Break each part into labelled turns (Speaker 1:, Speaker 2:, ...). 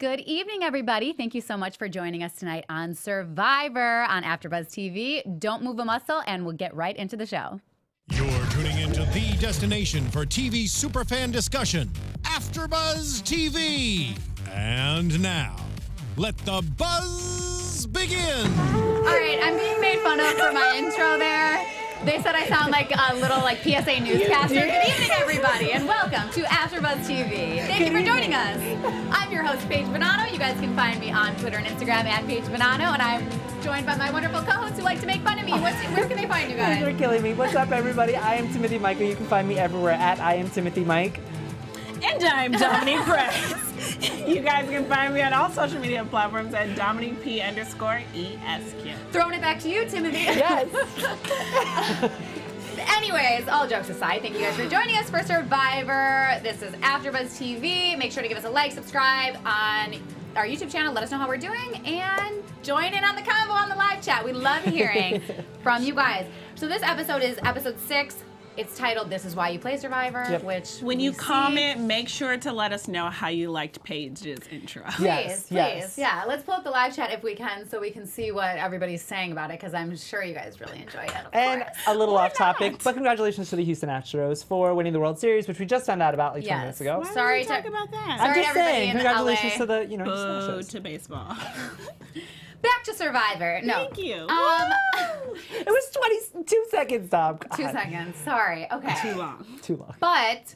Speaker 1: Good evening, everybody. Thank you so much for joining us tonight on Survivor on AFTERBUZZ TV. Don't move a muscle, and we'll get right into the show.
Speaker 2: You're tuning into the destination for TV superfan discussion, AFTERBUZZ TV. And now, let the buzz begin.
Speaker 1: All right, I'm being made fun of for my intro there. They said I sound like a little PSA newscaster. Good evening, everybody, and welcome to AFTERBUZZ TV. Thank you for joining us. I'm your host, Paige Bonanno. You guys can find me on Twitter and Instagram at Paige Bonanno, and I'm joined by my wonderful co-hosts who like to make fun of me. Where can they find you guys?
Speaker 3: You're killing me. What's up, everybody? I am Timothy Michael. You can find me everywhere at I am Timothy Mike.
Speaker 4: And I'm Domonique Price. You guys can find me on all social media platforms at DominiqueP_ESQ.
Speaker 1: Throwing it back to you, Timothy.
Speaker 3: Yes.
Speaker 1: Anyways, all jokes aside, thank you guys for joining us for Survivor. This is AFTERBUZZ TV. Make sure to give us a like, subscribe on our YouTube channel. Let us know how we're doing, and join in on the convo on the live chat. We love hearing from you guys. So this episode is episode 6. It's titled "This Is Why You Play Survivor," which
Speaker 4: when you comment, make sure to let us know how you liked Paige's intro.
Speaker 1: Please, please. Yeah, let's pull up the live chat if we can so we can see what everybody's saying about it, because I'm sure you guys really enjoy it, of
Speaker 3: And
Speaker 1: course.
Speaker 3: a little off topic, but congratulations to the Houston Astros for winning the World Series, which we just found out about like 20 minutes ago.
Speaker 4: Why
Speaker 1: Sorry
Speaker 4: did we talk about that?
Speaker 3: I'm
Speaker 1: Sorry
Speaker 3: just
Speaker 1: to everybody
Speaker 3: saying,
Speaker 1: in
Speaker 3: congratulations
Speaker 1: LA.
Speaker 3: to the Houston
Speaker 4: Boo
Speaker 3: Astros.
Speaker 4: to baseball.
Speaker 1: Back to Survivor. No.
Speaker 4: Thank you.
Speaker 3: It was 22 seconds, Dom. God.
Speaker 1: 2 seconds. Sorry. Okay.
Speaker 4: Too long.
Speaker 3: Too long.
Speaker 1: But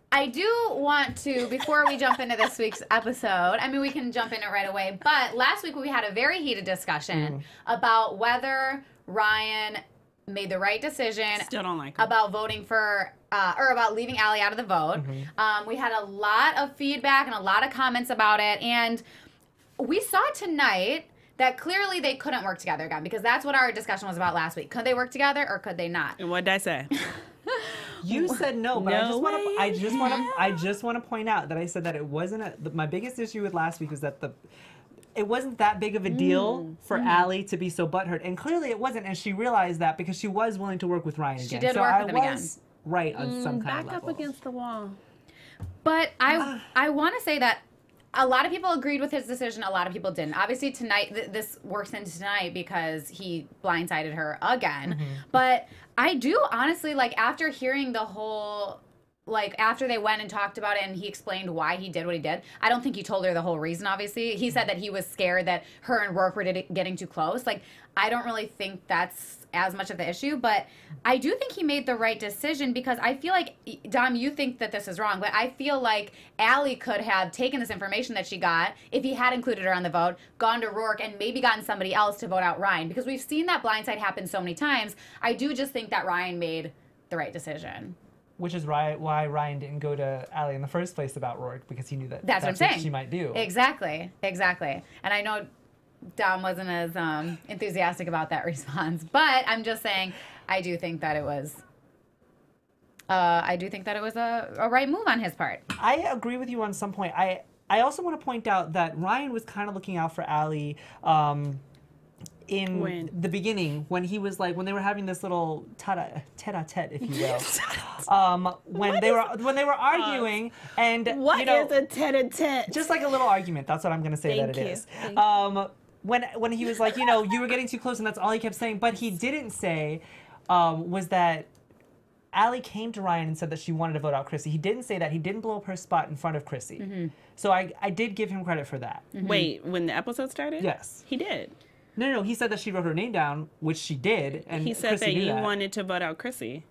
Speaker 1: I do want to, before we jump into this week's episode, I mean, we can jump in it right away, but last week we had a very heated discussion about whether Ryan made the right decision.
Speaker 4: Still don't like him.
Speaker 1: About voting for, or about leaving Allie out of the vote. We had a lot of feedback and a lot of comments about it, and we saw tonight that clearly they couldn't work together again, because that's what our discussion was about last week. Could they work together or could they not?
Speaker 4: And what did I say?
Speaker 3: You said no, but
Speaker 4: No
Speaker 3: I just want to point out that I said that it wasn't my biggest issue with last week was that it wasn't that big of a deal for Allie to be so butthurt, and clearly it wasn't, and she realized that because she was willing to work with Ryan again.
Speaker 1: She did
Speaker 3: so
Speaker 1: work
Speaker 3: I
Speaker 1: with him again.
Speaker 3: was right on some kind of
Speaker 4: Back
Speaker 3: level.
Speaker 4: up against the wall.
Speaker 1: But I want to say that a lot of people agreed with his decision. A lot of people didn't. Obviously, tonight, this works into tonight because he blindsided her again. But I do honestly, after hearing the whole, after they went and talked about it and he explained why he did what he did, I don't think he told her the whole reason, obviously. He said that he was scared that her and Rourke were getting too close. I don't really think that's as much of the issue, but I do think he made the right decision, because I feel like, Dom, you think that this is wrong, but I feel like Allie could have taken this information that she got, if he had included her on the vote, gone to Rourke and maybe gotten somebody else to vote out Ryan, because we've seen that blindside happen so many times. I do just think that Ryan made the right decision.
Speaker 3: Which is why Ryan didn't go to Allie in the first place about Rourke, because he knew that
Speaker 1: That's what I'm saying.
Speaker 3: she might do.
Speaker 1: Exactly. And I know Dom wasn't as enthusiastic about that response, but I'm just saying I do think that it was a right move on his part.
Speaker 3: I agree with you on some point. I also want to point out that Ryan was kind of looking out for Allie in the beginning, when he was when they were having this little tete-a-tete, if you will. When they were arguing, and
Speaker 4: What is a tete-a-tete?
Speaker 3: just like a little argument. That's what I'm going to say that it is. When he was you were getting too close, and that's all he kept saying. But he didn't say was that Allie came to Ryan and said that she wanted to vote out Chrissy. He didn't say that. He didn't blow up her spot in front of Chrissy. So I did give him credit for that.
Speaker 4: Wait, when the episode started?
Speaker 3: Yes.
Speaker 4: He did.
Speaker 3: No, he said that she wrote her name down, which she did, and
Speaker 4: He said
Speaker 3: Chrissy
Speaker 4: that
Speaker 3: knew
Speaker 4: you wanted to vote out Chrissy.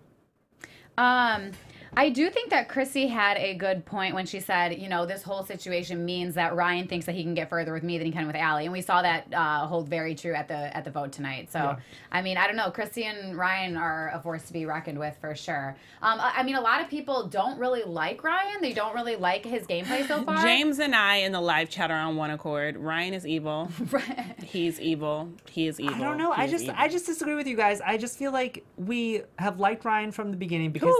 Speaker 1: I do think that Chrissy had a good point when she said, this whole situation means that Ryan thinks that he can get further with me than he can with Allie, and we saw that hold very true at the vote tonight. So, I mean, I don't know. Chrissy and Ryan are a force to be reckoned with for sure. I mean, a lot of people don't really like Ryan. They don't really like his gameplay so far.
Speaker 4: James and I in the live chat are on one accord. Ryan is evil. He's evil. He is evil.
Speaker 3: I don't know. I just disagree with you guys. I just feel like we have liked Ryan from the beginning because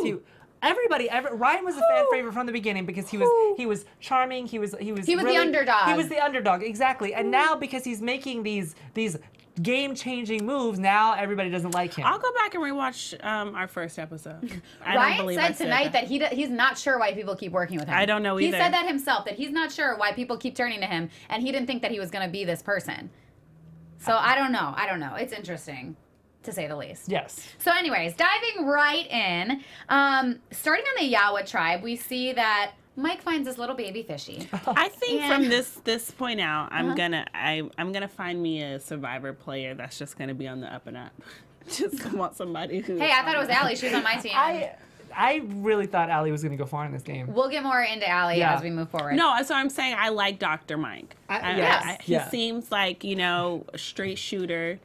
Speaker 3: Ryan was a fan favorite from the beginning because he was charming. He was
Speaker 1: the underdog.
Speaker 3: He was the underdog, exactly. And now because he's making these game-changing moves, now everybody doesn't like him.
Speaker 4: I'll go back and rewatch our first episode.
Speaker 1: Ryan said tonight that he's not sure why people keep working with him.
Speaker 4: I don't know either.
Speaker 1: He said that himself, that he's not sure why people keep turning to him, and he didn't think that he was going to be this person. So I don't know. It's interesting, to say the least.
Speaker 3: Yes.
Speaker 1: So anyways, diving right in, starting on the Yawa Tribe, we see that Mike finds this little baby fishy.
Speaker 4: I think from this point out, I'm gonna find me a Survivor player that's just gonna be on the up and up. Just want somebody who.
Speaker 1: Hey, I thought it was Allie. She was on my team.
Speaker 3: I really thought Allie was gonna go far in this game.
Speaker 1: We'll get more into Allie as we move forward.
Speaker 4: No, so I'm saying I like Dr. Mike. He seems like, a straight shooter.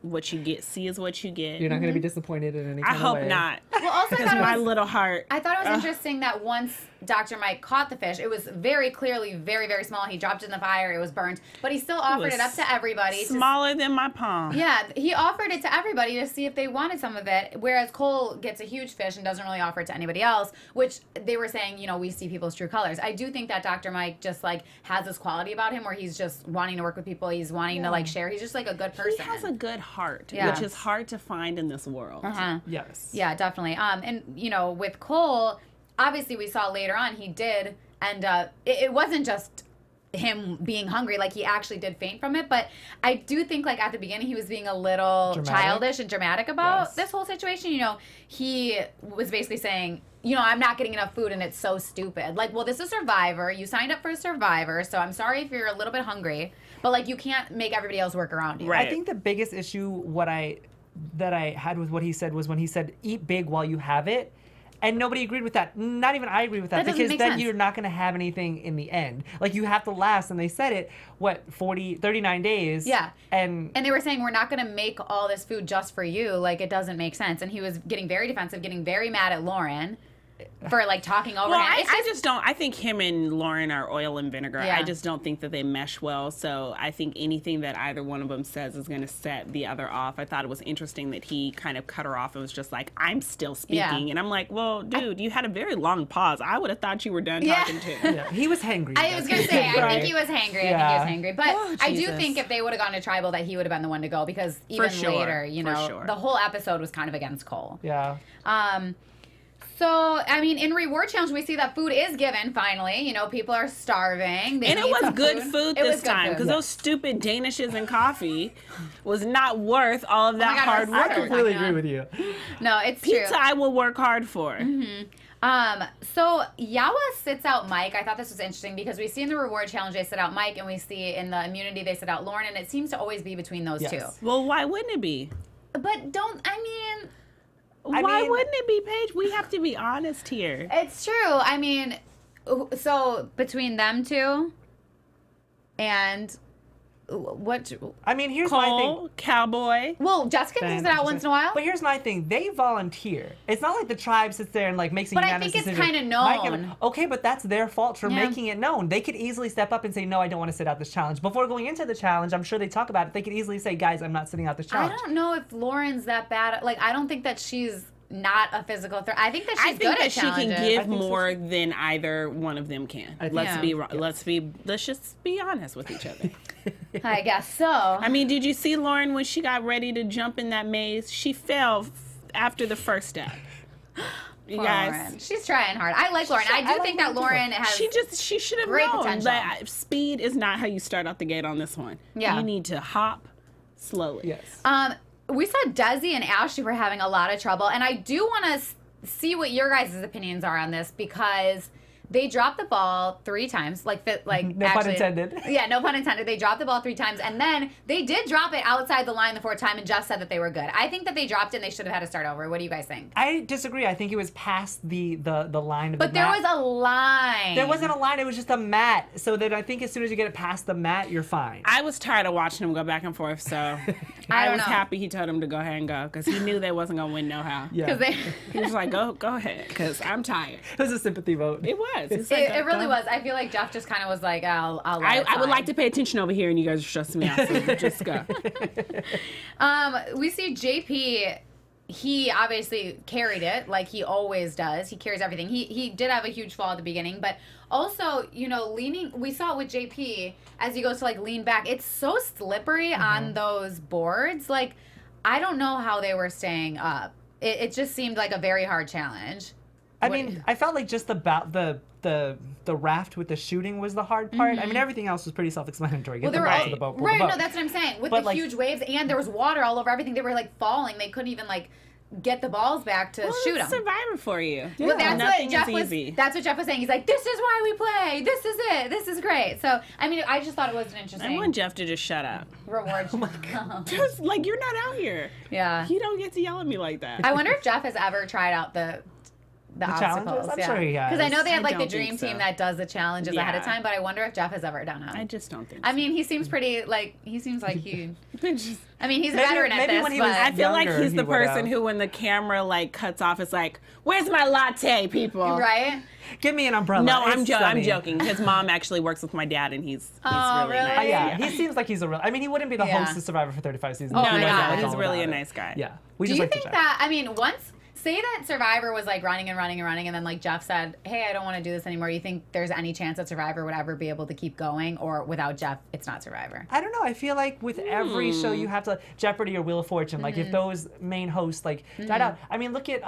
Speaker 4: What you see is what you get.
Speaker 3: You're not going to be disappointed in any kind
Speaker 4: of way.
Speaker 3: I
Speaker 4: hope not.
Speaker 1: Well, also,
Speaker 4: my little heart.
Speaker 1: I thought it was interesting that once Dr. Mike caught the fish, it was very clearly very, very small. He dropped it in the fire. It was burnt. But he still offered it up to everybody.
Speaker 4: Smaller than my palm.
Speaker 1: Yeah, he offered it to everybody to see if they wanted some of it, whereas Cole gets a huge fish and doesn't really offer it to anybody else, which they were saying, we see people's true colors. I do think that Dr. Mike just, has this quality about him where he's just wanting to work with people. He's wanting to, share. He's just, a good person.
Speaker 4: He has a good heart, which is hard to find in this world.
Speaker 3: Yes.
Speaker 1: Yeah, definitely. And, with Cole, obviously we saw later on he did end up, it wasn't just him being hungry, he actually did faint from it, but I do think at the beginning he was being a little childish and dramatic about this whole situation. He was basically saying, I'm not getting enough food and it's so stupid. Well, this is Survivor. You signed up for Survivor, so I'm sorry if you're a little bit hungry, but you can't make everybody else work around you.
Speaker 3: Right. I think the biggest issue that I had with what he said was when he said, eat big while you have it. And nobody agreed with that. Not even I agree with that. Because then you're not going to have anything in the end. You have to last. And they said it, 39 days.
Speaker 1: Yeah.
Speaker 3: And
Speaker 1: they were saying, we're not going to make all this food just for you. It doesn't make sense. And he was getting very defensive, getting very mad at Lauren for talking over him.
Speaker 4: I just don't. I think him and Lauren are oil and vinegar.
Speaker 1: Yeah.
Speaker 4: I just don't think that they mesh well. So I think anything that either one of them says is going to set the other off. I thought it was interesting that he kind of cut her off and was just like, "I'm still speaking," and I'm like, "Well, dude, you had a very long pause. I would have thought you were done talking too."
Speaker 3: Yeah. He was hangry.
Speaker 1: I was gonna say, I think he was hangry. But I do think if they would have gone to Tribal, that he would have been the one to go because even later, the whole episode was kind of against Cole.
Speaker 3: Yeah.
Speaker 1: So, in Reward Challenge, we see that food is given, finally. People are starving.
Speaker 4: And it was good food this time, because those stupid Danishes and coffee was not worth all of that hard work.
Speaker 3: I completely agree with you.
Speaker 1: No, it's true.
Speaker 4: Pizza I will work hard for.
Speaker 1: So Yawa sits out Mike. I thought this was interesting because we see in the Reward Challenge they sit out Mike, and we see in the immunity they sit out Lauren, and it seems to always be between those two.
Speaker 4: Well, why wouldn't it be?
Speaker 1: But
Speaker 4: why wouldn't it be, Paige? We have to be honest here.
Speaker 1: It's true. So between them two and what?
Speaker 3: Here's
Speaker 4: Cole,
Speaker 3: my thing.
Speaker 4: Cowboy.
Speaker 1: Well, Jessica takes it out once in a while.
Speaker 3: But here's my thing. They volunteer. It's not like the tribe sits there and makes a unanimous decision.
Speaker 1: But I think it's kind of known.
Speaker 3: Okay, but that's their fault for making it known. They could easily step up and say, no, I don't want to sit out this challenge. Before going into the challenge, I'm sure they talk about it. They could easily say, guys, I'm not sitting out this challenge.
Speaker 1: I don't know if Lauren's that bad. I don't think that she's not a physical threat. I think that she's good at challenges.
Speaker 4: She can give more than either one of them can. Let's just be honest with each other.
Speaker 1: I guess so.
Speaker 4: Did you see Lauren when she got ready to jump in that maze? She fell after the first step. You guys,
Speaker 1: Lauren. She's trying hard. I like Lauren. I do think that Lauren has
Speaker 4: she should have
Speaker 1: great
Speaker 4: known
Speaker 1: potential.
Speaker 4: that speed is not how you start out the gate on this one.
Speaker 1: Yeah.
Speaker 4: You need to hop slowly.
Speaker 3: Yes.
Speaker 1: We saw Desi and Ashley were having a lot of trouble, and I do want to see what your guys' opinions are on this because they dropped the ball 3 times.
Speaker 3: No pun intended.
Speaker 1: Yeah, no pun intended. They dropped the ball 3 times, and then they did drop it outside the line the 4th time, and Jess said that they were good. I think that they dropped it and they should have had to start over. What do you guys think?
Speaker 3: I disagree. I think it was past the line of
Speaker 1: the mat. But there was a line.
Speaker 3: There wasn't a line. It was just a mat. So that I think as soon as you get it past the mat, you're fine.
Speaker 4: I was tired of watching him go back and forth, so I was happy he told him to go ahead and go because he knew they wasn't going to win no how.
Speaker 3: Yeah.
Speaker 4: He was like, go ahead because I'm tired.
Speaker 3: It was a sympathy vote.
Speaker 4: It was.
Speaker 1: It really was. I feel like Jeff just kind of was like, I'll
Speaker 4: I would like to pay attention over here, and you guys are stressing me out, so just go.
Speaker 1: We see JP. he obviously carried it like he always does. He carries everything. He did have a huge fall at the beginning, but also, you know, leaning, we saw it with JP as he goes to like lean back. It's so slippery on those boards. Like, I don't know how they were staying up. It just seemed like a very hard challenge.
Speaker 3: I mean, I felt like just the raft with the shooting was the hard part. I mean, everything else was pretty self-explanatory. Get the boat to the boat,
Speaker 1: right, no, that's what I'm saying. With the huge waves, and there was water all over everything. They were like falling. They couldn't even like get the balls back to shoot them.
Speaker 4: Survivor for you.
Speaker 1: Yeah. Well, that's
Speaker 4: Nothing
Speaker 1: what Jeff
Speaker 4: is
Speaker 1: was.
Speaker 4: easy.
Speaker 1: That's what Jeff was saying. He's like, "This is why we play. This is it. This is great." So, I mean, I just thought it was an interesting.
Speaker 4: I want Jeff to just shut up.
Speaker 1: Reward. Oh
Speaker 3: my God.
Speaker 4: Just like, you're not out here.
Speaker 1: Yeah.
Speaker 4: You don't get to yell at me like that.
Speaker 1: I wonder if Jeff has ever tried out the obstacles.
Speaker 3: I'm sure he has.
Speaker 1: Because I know they have like the
Speaker 4: don't
Speaker 1: dream
Speaker 4: think so.
Speaker 1: team that does the challenges ahead of time, but I wonder if Jeff has ever done them.
Speaker 4: I just don't think
Speaker 1: I mean, he seems pretty, like, he seems like he... I mean, he's a veteran at this,
Speaker 3: when he
Speaker 1: but...
Speaker 3: was
Speaker 4: I feel like
Speaker 3: younger,
Speaker 4: he's the
Speaker 3: he would
Speaker 4: person
Speaker 3: have.
Speaker 4: who, when the camera like cuts off, is like, "Where's my latte, people?"
Speaker 1: Right?
Speaker 3: Give me an umbrella.
Speaker 4: No, I'm
Speaker 3: sunny.
Speaker 4: joking. His mom actually works with my dad, and he's
Speaker 1: Oh,
Speaker 4: really
Speaker 1: really?
Speaker 4: nice.
Speaker 3: Yeah, he seems like he's a real. I mean, he wouldn't be the
Speaker 1: Yeah.
Speaker 3: host of Survivor for 35 seasons.
Speaker 1: Oh
Speaker 4: No,
Speaker 1: my
Speaker 4: no,
Speaker 1: God.
Speaker 4: no.
Speaker 3: All
Speaker 4: He's really a
Speaker 3: about it.
Speaker 4: nice guy.
Speaker 3: Yeah, we
Speaker 1: Do
Speaker 3: just
Speaker 1: you
Speaker 3: like
Speaker 1: think
Speaker 3: the
Speaker 1: that, I mean, say that Survivor was like running and running and running, and then like Jeff said, "Hey, I don't want to do this anymore." You think there's any chance that Survivor would ever be able to keep going, or without Jeff, it's not Survivor?
Speaker 3: I don't know. I feel like with every show you have to Jeopardy or Wheel of Fortune. Like if those main hosts like died out. I mean, look at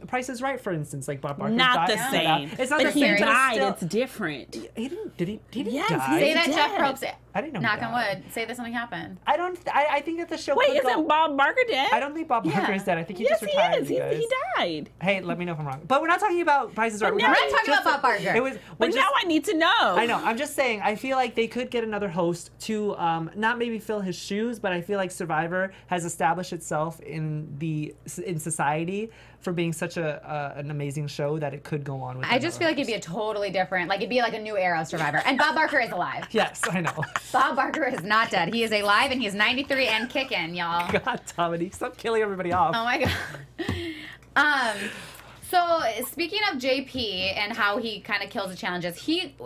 Speaker 3: Price is Right, for instance. Like Bob Barker.
Speaker 4: Not the
Speaker 3: died
Speaker 4: same.
Speaker 3: out. It's not
Speaker 4: But
Speaker 3: the
Speaker 4: he
Speaker 3: same.
Speaker 4: died.
Speaker 3: Still,
Speaker 4: It's different.
Speaker 3: he didn't. Did he? He didn't
Speaker 4: Yes,
Speaker 3: die.
Speaker 1: Say that
Speaker 4: dead.
Speaker 1: Jeff Probst.
Speaker 3: I didn't know.
Speaker 1: Knock
Speaker 3: he
Speaker 1: on
Speaker 3: died.
Speaker 1: wood. Say that something happened.
Speaker 3: I don't. I think that the show.
Speaker 4: Wait,
Speaker 3: could go,
Speaker 4: isn't Bob Barker dead?
Speaker 3: I don't think Bob Barker is dead. I think he
Speaker 4: Yes,
Speaker 3: just retired.
Speaker 4: he is.
Speaker 3: you guys.
Speaker 4: He died.
Speaker 3: Hey, let me know if I'm wrong. But we're not talking about Price is Right.
Speaker 4: But
Speaker 1: We're not talking about Bob Barker.
Speaker 3: It was.
Speaker 4: But now I need to know.
Speaker 3: I know. I'm just saying. I feel like they could get another host to not maybe fill his shoes, but I feel like Survivor has established itself in society for being such an amazing show that it could go on with.
Speaker 1: I just feel like it'd be a totally different, like it'd be like a new era of Survivor. And Bob Barker is alive.
Speaker 3: Yes, I know.
Speaker 1: Bob Barker is not dead. He is alive, and he's 93 and kicking, y'all.
Speaker 3: God, Dominique, stop killing everybody off.
Speaker 1: Oh my God. So speaking of JP and how he kind of kills the challenges,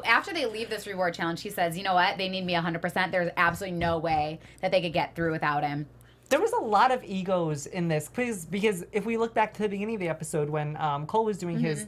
Speaker 1: after they leave this reward challenge, he says, "You know what? They need me 100%. There's absolutely no way that they could get through without him."
Speaker 3: There was a lot of egos in this because if we look back to the beginning of the episode when Cole was doing his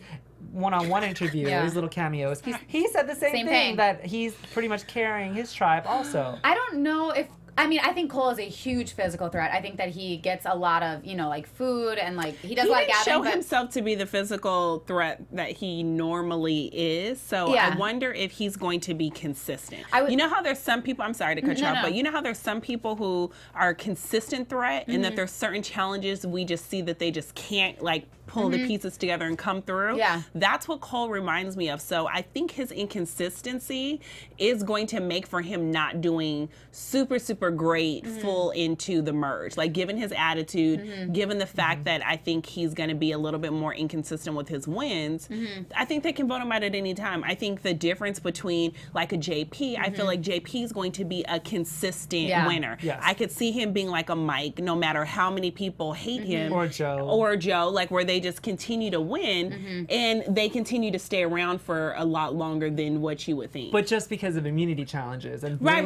Speaker 3: one-on-one interview, his little cameos, he said the same thing, that he's pretty much carrying his tribe also.
Speaker 1: I don't know if... I mean, I think Cole is a huge physical threat. I think that he gets a lot of, like food and like he does a lot of gathering.
Speaker 4: He didn't show himself to be the physical threat that he normally is. So I wonder if he's going to be consistent. You know how there's some people, I'm sorry to cut you off, but you know how there's some people who are a consistent threat and that there's certain challenges we just see that they just can't like pull the pieces together and come through.
Speaker 1: Yeah.
Speaker 4: That's what Cole reminds me of. So I think his inconsistency is going to make for him not doing super, super great full into the merge. Like given his attitude, given the fact that I think he's going to be a little bit more inconsistent with his wins, I think they can vote him out at any time. I think the difference between like a JP, I feel like JP is going to be a consistent winner.
Speaker 3: Yes.
Speaker 4: I could see him being like a Mike, no matter how many people hate him.
Speaker 3: Or Joe.
Speaker 4: Or Joe, like where they just continue to win and they continue to stay around for a lot longer than what you would think.
Speaker 3: But just because of immunity challenges and
Speaker 4: right,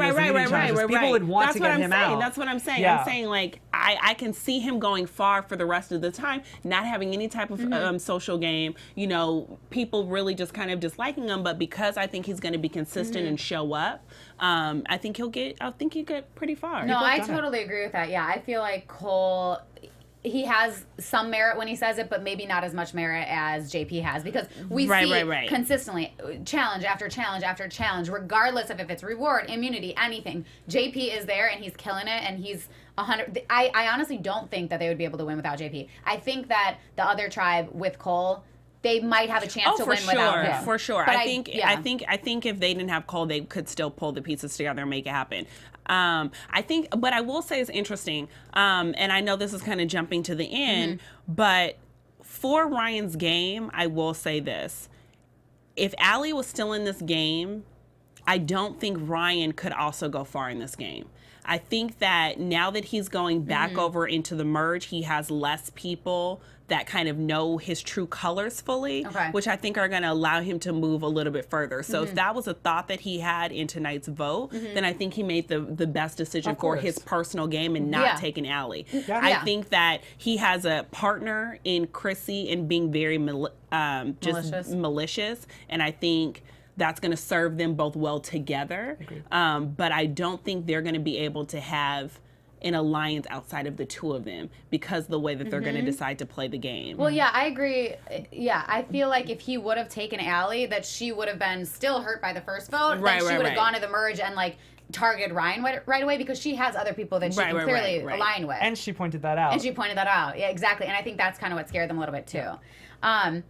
Speaker 3: people would want to get him out.
Speaker 4: That's what I'm saying.
Speaker 3: Yeah.
Speaker 4: I'm saying like I can see him going far for the rest of the time, not having any type of social game. People really just kind of disliking him, but because I think he's going to be consistent and show up, I think he'll get pretty far.
Speaker 1: No, I totally agree with that. Yeah, I feel like Cole, he has some merit when he says it, but maybe not as much merit as JP has, because we see consistently challenge after challenge after challenge, regardless of if it's reward, immunity, anything. JP is there and he's killing it, and he's 100. I honestly don't think that they would be able to win without JP. I think that the other tribe with Cole, they might have a chance to win without him.
Speaker 4: For sure.
Speaker 1: But
Speaker 4: I think if they didn't have Cole, they could still pull the pieces together and make it happen. But I will say it's interesting, and I know this is kind of jumping to the end, but for Ryan's game, I will say this. If Allie was still in this game, I don't think Ryan could also go far in this game. I think that now that he's going back over into the merge, he has less people that kind of know his true colors fully, which I think are going to allow him to move a little bit further. So if that was a thought that he had in tonight's vote, then I think he made the best decision for his personal game and not taking Allie. I think that he has a partner in Chrissy and being very malicious, and I think that's going to serve them both well together. But I don't think they're going to be able to have an alliance outside of the two of them because the way that they're going to decide to play the game.
Speaker 1: Well, yeah, I agree. Yeah, I feel like if he would have taken Allie, that she would have been still hurt by the first vote. Then she would have gone to the merge and like targeted Ryan right away because she has other people that she can clearly align with.
Speaker 3: And she pointed that out.
Speaker 1: Yeah, exactly. And I think that's kind of what scared them a little bit too. I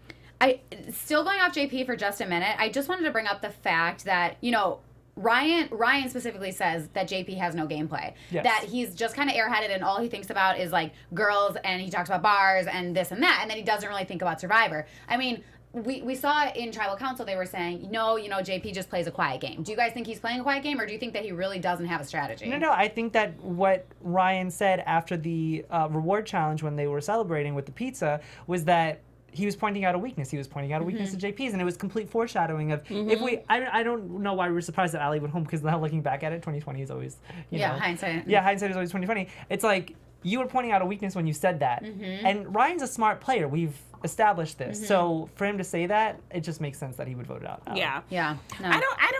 Speaker 1: still going off JP for just a minute. I just wanted to bring up the fact that, you know, Ryan specifically says that JP has no gameplay. That he's just kind of airheaded and all he thinks about is like girls and he talks about bars and this and that, and then he doesn't really think about Survivor. I mean, we saw in Tribal Council they were saying, no, you know, JP just plays a quiet game. Do you guys think he's playing a quiet game, or do you think that he really doesn't have a strategy?
Speaker 3: No, I think that what Ryan said after the reward challenge when they were celebrating with the pizza was that he was pointing out a weakness. He was pointing out a weakness to JP's, and it was complete foreshadowing of if we. I don't know why we were surprised that Allie went home, because now looking back at it, 2020 is always
Speaker 1: hindsight.
Speaker 3: Yeah, hindsight is always 2020. It's like you were pointing out a weakness when you said that, and Ryan's a smart player. We've established this, so for him to say that, it just makes sense that he would vote it out.
Speaker 1: Yeah. No.
Speaker 4: I don't know.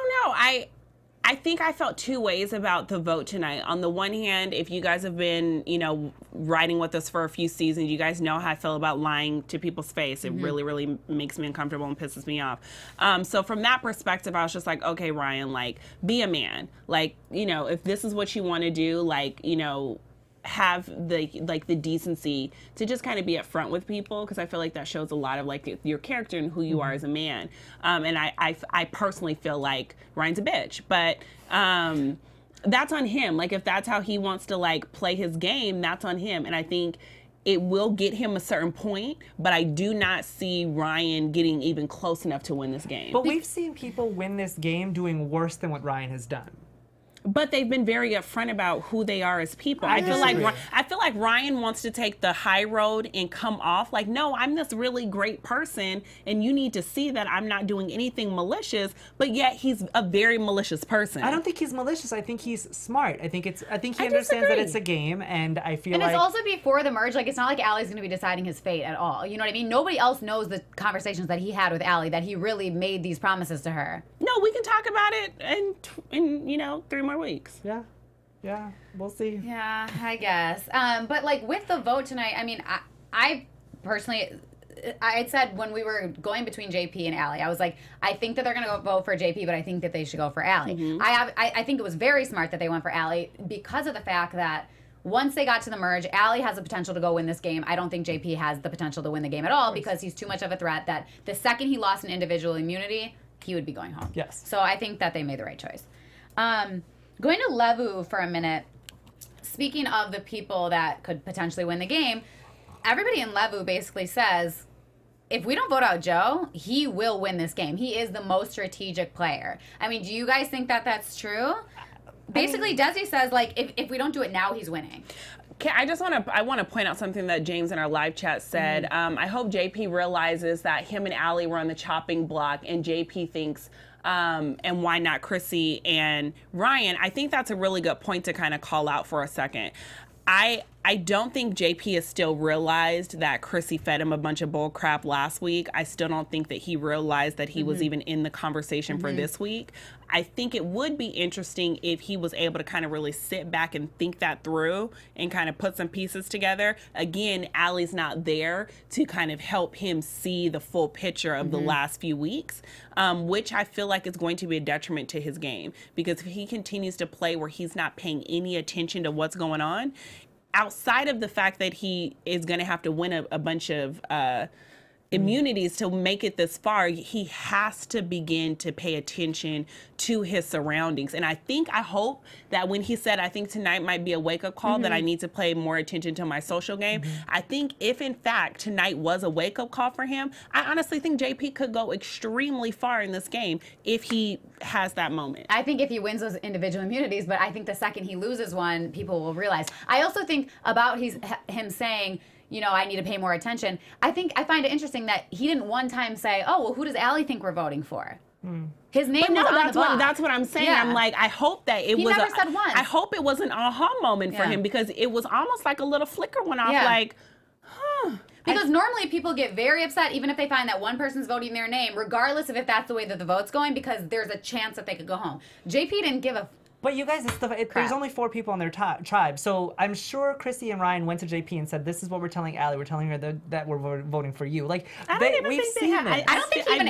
Speaker 4: I think I felt two ways about the vote tonight. On the one hand, if you guys have been, you know, riding with us for a few seasons, you guys know how I feel about lying to people's face. It really, really makes me uncomfortable and pisses me off. So from that perspective, I was just like, okay, Ryan, like, be a man. Like, you know, if this is what you want to do, like, you know, have the decency to just kind of be upfront with people, because I feel like that shows a lot of like your character and who you are as a man. And I personally feel like Ryan's a bitch, but that's on him. Like, if that's how he wants to like play his game, that's on him. And I think it will get him a certain point, but I do not see Ryan getting even close enough to win this game.
Speaker 3: But we've seen people win this game doing worse than what Ryan has done.
Speaker 4: But they've been very upfront about who they are as people. I feel like Ryan wants to take the high road and come off like, no, I'm this really great person, and you need to see that I'm not doing anything malicious. But yet he's a very malicious person.
Speaker 3: I don't think he's malicious. I think he's smart. I think he understands that it's a game, and I feel like.
Speaker 1: And it's also before the merge. Like, it's not like Allie's going to be deciding his fate at all. You know what I mean? Nobody else knows the conversations that he had with Allie, that he really made these promises to her.
Speaker 4: No, we can talk about it in you know, 3 more weeks.
Speaker 3: Yeah, we'll see.
Speaker 1: Yeah, I guess. But like with the vote tonight, I mean, I personally, I had said when we were going between JP and Allie, I was like, I think that they're going to go vote for JP, but I think that they should go for Allie. I think it was very smart that they went for Allie because of the fact that once they got to the merge, Allie has the potential to go win this game. I don't think JP has the potential to win the game at all because he's too much of a threat that the second he lost an individual immunity, he would be going home.
Speaker 3: Yes.
Speaker 1: So I think that they made the right choice. Going to Levu for a minute, speaking of the people that could potentially win the game, everybody in Levu basically says, if we don't vote out Joe, he will win this game. He is the most strategic player. I mean, do you guys think that that's true? Basically, Desi says, like, if we don't do it now, he's winning.
Speaker 4: I want to point out something that James in our live chat said. I hope JP realizes that him and Allie were on the chopping block, and JP thinks, and why not Chrissy and Ryan? I think that's a really good point to kind of call out for a second. I don't think JP has still realized that Chrissy fed him a bunch of bull crap last week. I still don't think that he realized that he was even in the conversation for this week. I think it would be interesting if he was able to kind of really sit back and think that through and kind of put some pieces together. Again, Allie's not there to kind of help him see the full picture of the last few weeks, which I feel like is going to be a detriment to his game. Because if he continues to play where he's not paying any attention to what's going on, outside of the fact that he is going to have to win a bunch of immunities to make it this far, he has to begin to pay attention to his surroundings. And I hope that when he said, I think tonight might be a wake-up call, that I need to pay more attention to my social game. I think if in fact tonight was a wake-up call for him, I honestly think JP could go extremely far in this game if he has that moment.
Speaker 1: I think if he wins those individual immunities, but I think the second he loses one, people will realize. I also think about him saying, you know, I need to pay more attention. I find it interesting that he didn't one time say, oh, well, who does Allie think we're voting for? His name was on the block.
Speaker 4: That's what I'm saying. Yeah. I'm like, I hope that it was.
Speaker 1: He never said once.
Speaker 4: I hope it was an aha moment for him, because it was almost like a little flicker went off, like, huh.
Speaker 1: Because normally people get very upset even if they find that one person's voting their name, regardless of if that's the way that the vote's going, because there's a chance that they could go home. JP didn't give a
Speaker 3: But you guys, there's only 4 people on their tribe, so I'm sure Chrissy and Ryan went to JP and said, "This is what we're telling Allie. We're telling her that we're voting for you." Like,
Speaker 1: I don't think he even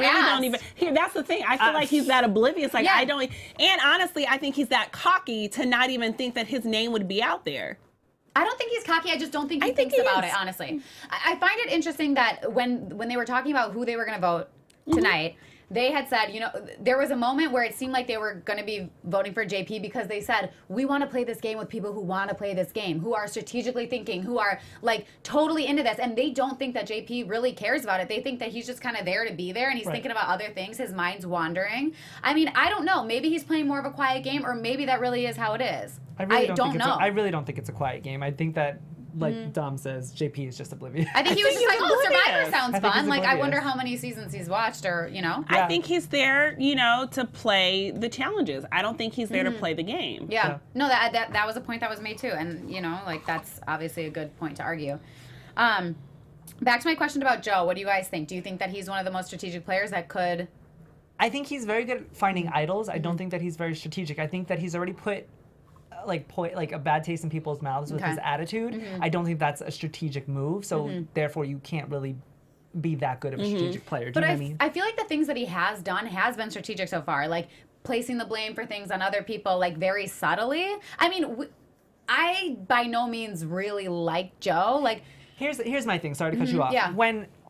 Speaker 1: asked.
Speaker 4: That's the thing. I feel like he's that oblivious. Like, I don't. And honestly, I think he's that cocky to not even think that his name would be out there.
Speaker 1: I don't think he's cocky. I just don't think he thinks about it, honestly. I find it interesting that when they were talking about who they were going to vote tonight, they had said, you know, there was a moment where it seemed like they were going to be voting for JP because they said, we want to play this game with people who want to play this game, who are strategically thinking, who are, like, totally into this. And they don't think that JP really cares about it. They think that he's just kind of there to be there, and he's thinking about other things. His mind's wandering. I mean, I don't know. Maybe he's playing more of a quiet game, or maybe that really is how it is. I don't know.
Speaker 3: I really don't think it's a quiet game. I think that, like Dom says, JP is just oblivious.
Speaker 1: I think he was just like, oh, Survivor sounds fun. Like, I wonder how many seasons he's watched, or, you know.
Speaker 4: I think he's there, you know, to play the challenges. I don't think he's there to play the game.
Speaker 1: Yeah. No, that was a point that was made too. And, you know, like, that's obviously a good point to argue. Back to my question about Joe. What do you guys think? Do you think that he's one of the most strategic players that could...
Speaker 3: I think he's very good at finding idols. I don't think that he's very strategic. I think that he's already put... like a bad taste in people's mouths with his attitude. I don't think that's a strategic move, so therefore you can't really be that good of a strategic player. Do you know what I mean?
Speaker 1: I feel like the things that he has done has been strategic so far, like placing the blame for things on other people, like, very subtly. I mean, I by no means really like Joe. Like,
Speaker 3: here's my thing. Sorry to cut you off.
Speaker 1: Yeah.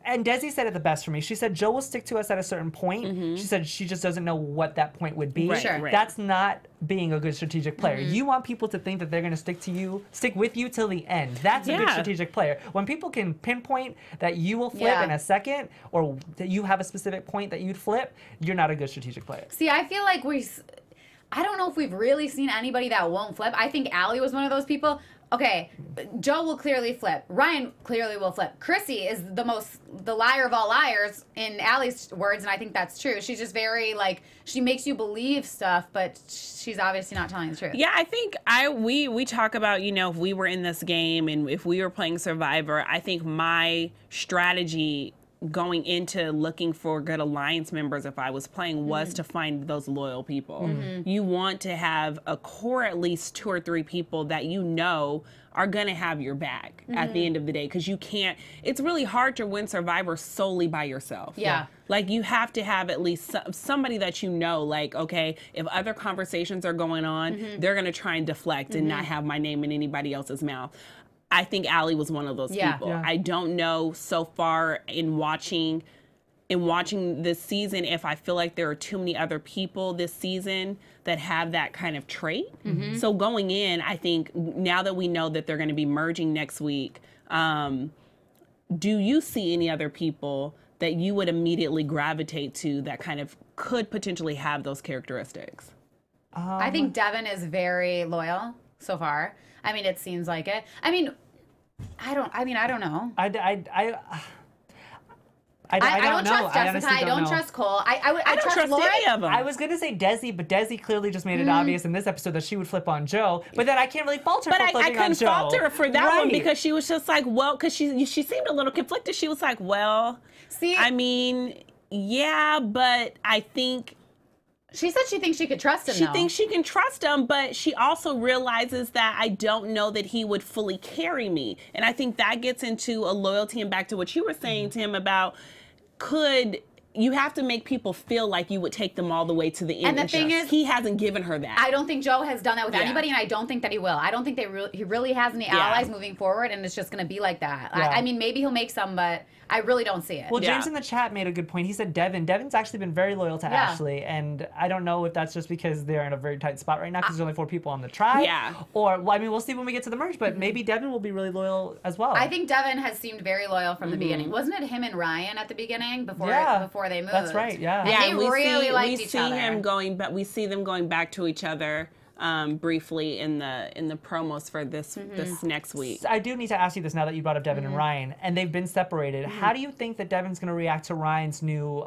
Speaker 3: And Desi said it the best for me. She said, Joe will stick to us at a certain point. She said she just doesn't know what that point would be.
Speaker 1: Right.
Speaker 3: That's not being a good strategic player. You want people to think that they're going to stick with you till the end. That's a good strategic player. When people can pinpoint that you will flip in a second, or that you have a specific point that you'd flip, you're not a good strategic player.
Speaker 1: See, I feel like I don't know if we've really seen anybody that won't flip. I think Allie was one of those people. Okay, Joe will clearly flip. Ryan clearly will flip. Chrissy is the liar of all liars, in Allie's words, and I think that's true. She's just very, like, she makes you believe stuff, but she's obviously not telling the truth.
Speaker 4: Yeah, I think we talk about, you know, if we were in this game and if we were playing Survivor, I think my strategy going into looking for good alliance members, if I was playing, was to find those loyal people. You want to have a core, at least 2 or 3 people that you know are going to have your back at the end of the day, because you can't, it's really hard to win Survivor solely by yourself.
Speaker 1: Yeah.
Speaker 4: Like, you have to have at least somebody that you know, like, okay, if other conversations are going on, they're going to try and deflect and not have my name in anybody else's mouth. I think Allie was one of those people. Yeah. I don't know so far in watching this season if I feel like there are too many other people this season that have that kind of trait. So going in, I think now that we know that they're going to be merging next week, do you see any other people that you would immediately gravitate to that kind of could potentially have those characteristics?
Speaker 1: I think Devin is very loyal so far. I mean, it seems like it. I mean, I don't know.
Speaker 3: I
Speaker 1: don't
Speaker 3: know.
Speaker 1: trust Jessica. I don't trust Cole. I don't trust Lori.
Speaker 4: Any of them.
Speaker 3: I was going to say Desi, but Desi clearly just made it obvious in this episode that she would flip on Joe. But then I can't really fault her for flipping on Joe.
Speaker 4: But I couldn't fault her for that one, because she was just like, well, because she seemed a little conflicted. She was like, well, I mean, yeah, but I think...
Speaker 1: She said she thinks she could trust him,
Speaker 4: She thinks she can trust him, but she also realizes that I don't know that he would fully carry me. And I think that gets into a loyalty, and back to what you were saying to him about, you have to make people feel like you would take them all the way to the end.
Speaker 1: And the thing is,
Speaker 4: he hasn't given her that.
Speaker 1: I don't think Joe has done that with anybody, and I don't think that he will. I don't think he really has any allies moving forward, and it's just going to be like that. I mean, maybe he'll make some, but I really don't see it.
Speaker 3: Well, James in the chat made a good point. He said Devin's actually been very loyal to Ashley, and I don't know if that's just because they're in a very tight spot right now because there's only 4 people on the tribe.
Speaker 4: Yeah.
Speaker 3: Or, well, I mean, we'll see when we get to the merge, but maybe Devin will be really loyal as well.
Speaker 1: I think Devin has seemed very loyal from the beginning. Wasn't it him and Ryan at the beginning before they moved?
Speaker 3: That's right. Yeah.
Speaker 1: And they really liked each other.
Speaker 4: We see them going back to each other. Briefly in the promos for this next week.
Speaker 3: I do need to ask you this now that you brought up Devin and Ryan, and they've been separated. How do you think that Devin's going to react to Ryan's new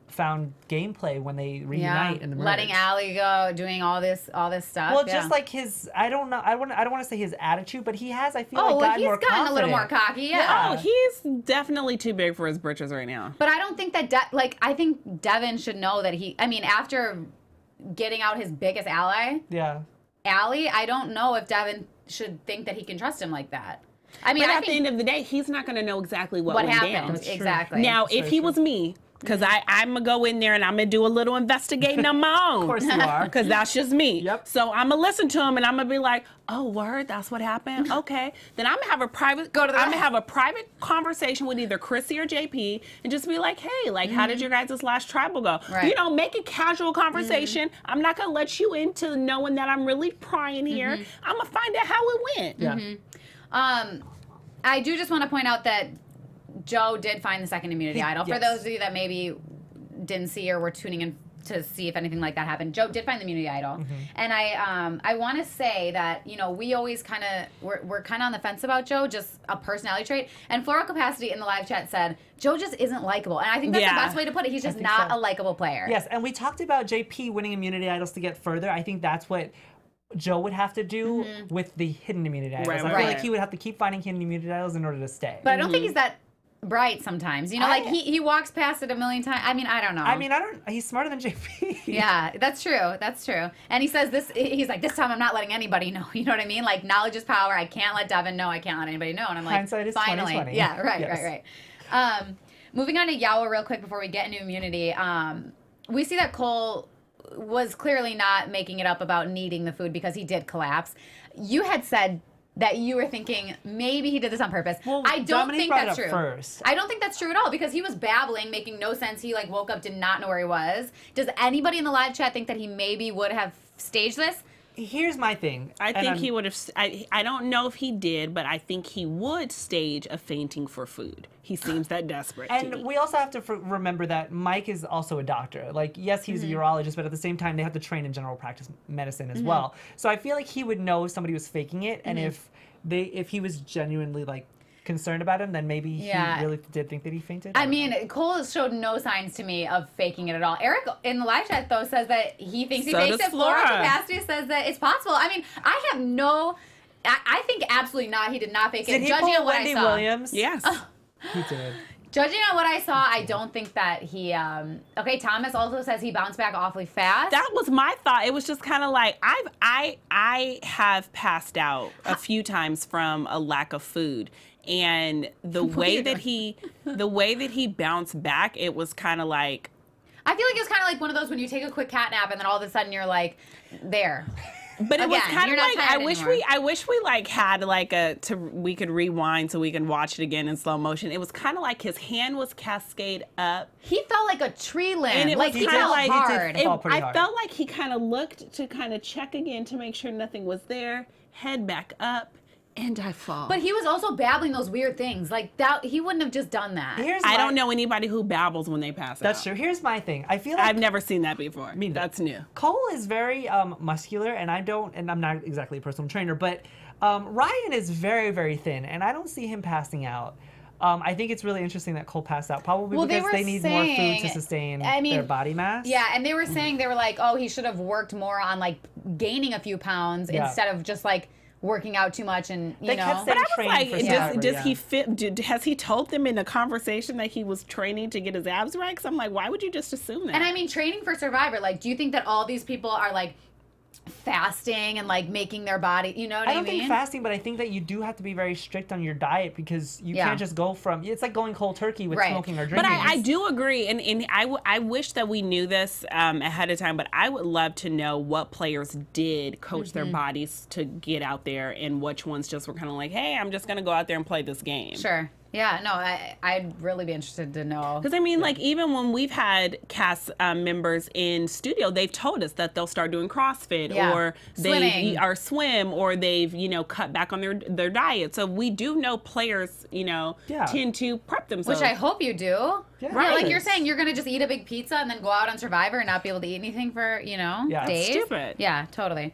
Speaker 3: found gameplay when they reunite in the merge?
Speaker 1: Letting Allie go, doing all this stuff.
Speaker 3: Well, just like his, I don't know, I don't want to say his attitude, but he has, I feel like,
Speaker 1: he's gotten a little more cocky. Yeah.
Speaker 4: Oh, he's definitely too big for his britches right now.
Speaker 1: But I don't think that I think Devin should know that after getting out his biggest ally, Allie, I don't know if Devin should think that he can trust him like that. I mean,
Speaker 4: but at the end of the day, he's not going to know exactly what went
Speaker 1: happened.
Speaker 4: down.
Speaker 1: Exactly.
Speaker 4: Now, if he was me, because I'm going to go in there and I'm going to do a little investigating on my own.
Speaker 3: Of course you are.
Speaker 4: Because that's just me.
Speaker 3: Yep.
Speaker 4: So I'm going to listen to him and I'm going to be like, oh, word, that's what happened? Okay. Then I'm going to have a private conversation with either Chrissy or JP and just be like, hey, like, how did your guys' last tribal go?
Speaker 1: Right.
Speaker 4: You know, make a casual conversation. I'm not going to let you into knowing that I'm really prying here. I'm going to find out how it went.
Speaker 3: Yeah.
Speaker 1: I do just want to point out that Joe did find the second immunity idol. For those of you that maybe didn't see or were tuning in to see if anything like that happened, Joe did find the immunity idol. And I want to say that, you know, we always kind of, we're kind of on the fence about Joe, just a personality trait. And Floral Capacity in the live chat said, Joe just isn't likable. And I think that's the best way to put it. He's just not a likable player.
Speaker 3: Yes, and we talked about JP winning immunity idols to get further. I think that's what Joe would have to do with the hidden immunity idols. I feel like he would have to keep finding hidden immunity idols in order to stay.
Speaker 1: But I don't think he's that bright sometimes. You know, like he walks past it a million times. I mean, I don't know.
Speaker 3: He's smarter than JP.
Speaker 1: Yeah, that's true. That's true. And he says he's like, this time I'm not letting anybody know. You know what I mean? Like, knowledge is power. I can't let Devin know. I can't let anybody know. And I'm like,
Speaker 3: hindsight is
Speaker 1: finally.
Speaker 3: 20/20.
Speaker 1: Yeah, right. Moving on to Yawa real quick before we get into immunity. We see that Cole was clearly not making it up about needing the food because he did collapse. You had said that you were thinking maybe he did this on purpose.
Speaker 3: Well,
Speaker 1: I don't
Speaker 3: Domonique
Speaker 1: think
Speaker 3: brought
Speaker 1: that's
Speaker 3: it up
Speaker 1: true.
Speaker 3: First.
Speaker 1: I don't think that's true at all because he was babbling, making no sense. He like woke up, did not know where he was. Does anybody in the live chat think that he maybe would have staged this?
Speaker 3: Here's my thing.
Speaker 4: I think he would have. I don't know if he did, but I think he would stage a fainting for food. He seems that desperate.
Speaker 3: And we also have to remember that Mike is also a doctor. Like, yes, he's a urologist, but at the same time, they have to train in general practice medicine as well. So I feel like he would know if somebody was faking it, and if he was genuinely like concerned about him, then maybe he really did think that he fainted.
Speaker 1: I mean, Cole showed no signs to me of faking it at all. Eric in the live chat though says that he thinks he fakes it. Floral Capacity says that it's possible. I mean, I have no. I think absolutely not. He did not fake it.
Speaker 3: Did he pull Wendy Williams?
Speaker 4: Yes,
Speaker 3: he did.
Speaker 1: Judging on what I saw, I don't think that he. Okay, Thomas also says he bounced back awfully fast.
Speaker 4: That was my thought. It was just kind of like I have passed out a few times from a lack of food, and the way that he bounced back, it was kind of like.
Speaker 1: I feel like it was kind of like one of those when you take a quick cat nap and then all of a sudden you're like, there.
Speaker 4: But it was kind of like I wish we like had like we could rewind so we can watch it again in slow motion. It was kind of like his hand was cascade up.
Speaker 1: He felt like a tree limb.
Speaker 4: And it
Speaker 1: like
Speaker 4: was
Speaker 1: he felt like hard.
Speaker 4: I felt like he kind of looked to kind of check again to make sure nothing was there. Head back up. And I fall.
Speaker 1: But he was also babbling those weird things. Like, that, he wouldn't have just done that.
Speaker 4: I don't know anybody who babbles when they pass out.
Speaker 3: That's true. Here's my thing. I feel like
Speaker 4: I've never seen that before. That's new.
Speaker 3: Cole is very muscular, and I'm not exactly a personal trainer, but Ryan is very, very thin, and I don't see him passing out. I think it's really interesting that Cole passed out, probably because they need more food to sustain their body mass.
Speaker 1: Yeah, and they were saying, they were like, oh, he should have worked more on, like, gaining a few pounds instead of just, like, working out too much and you know.
Speaker 4: But I was like, does he fit? Has he told them in a conversation that he was training to get his abs right? Because I'm like, why would you just assume that?
Speaker 1: And I mean, training for Survivor. Like, do you think that all these people are like fasting and like making their body? You know what I mean?
Speaker 3: I don't think fasting, but I think that you do have to be very strict on your diet because you can't just go from. It's like going cold turkey with smoking or drinking.
Speaker 4: But I do agree, and I wish that we knew this ahead of time. But I would love to know what players did coach their bodies to get out there, and which ones just were kind of like, hey, I'm just gonna go out there and play this game.
Speaker 1: Sure. Yeah, no, I'd really be interested to know.
Speaker 4: Because, I mean, like, even when we've had cast members in studio, they've told us that they'll start doing CrossFit or they are swim or they've, you know, cut back on their diet. So we do know players, you know, tend to prep themselves.
Speaker 1: Which I hope you do.
Speaker 3: Yeah.
Speaker 1: Right. Like you're saying, you're going to just eat a big pizza and then go out on Survivor and not be able to eat anything for, you know, days.
Speaker 4: That's stupid.
Speaker 1: Yeah, totally.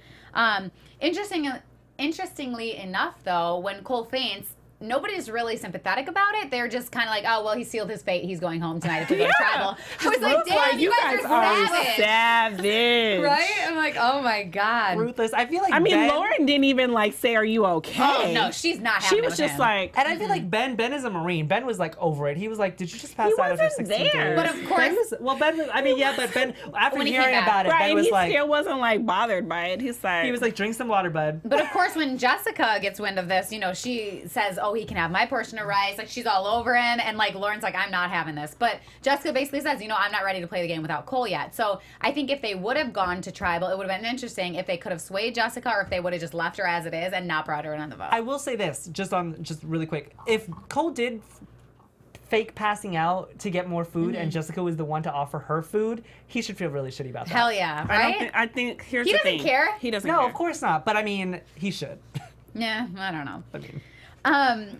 Speaker 1: Interestingly enough, though, when Cole faints, nobody's really sympathetic about it. They're just kind of like, oh, well, he sealed his fate. He's going home tonight if we go to tribal. I was like, damn, you guys are
Speaker 4: savage.
Speaker 1: Right? I'm like, oh, my God.
Speaker 3: Ruthless. I feel like
Speaker 4: Ben, Lauren didn't even, like, say, are you okay?
Speaker 1: Oh, no, she's not happy.
Speaker 4: She was just like...
Speaker 3: And I feel like Ben is a Marine. Ben was, like, over it. He was like, did you just pass out after 16 days?
Speaker 1: But, of course...
Speaker 3: Ben was, I mean, yeah, but Ben, after hearing about it, Ben was like...
Speaker 4: he still wasn't, like, bothered by it. He's like...
Speaker 3: He was like, drink some water, bud.
Speaker 1: But, of course, when Jessica gets wind of this, you know, she says, oh, he can have my portion of rice. Like, she's all over him. And, like, Lauren's like, I'm not having this. But Jessica basically says, you know, I'm not ready to play the game without Cole yet. So I think if they would have gone to tribal, it would have been interesting if they could have swayed Jessica or if they would have just left her as it is and not brought her in on the vote.
Speaker 3: I will say this, just really quick. If Cole did fake passing out to get more food and Jessica was the one to offer her food, he should feel really shitty about that.
Speaker 1: Hell yeah, right?
Speaker 4: I think here's the thing.
Speaker 1: He doesn't care?
Speaker 4: He doesn't care.
Speaker 3: No, of course not. But, I mean, he should.
Speaker 1: Yeah, I don't know.
Speaker 3: I mean...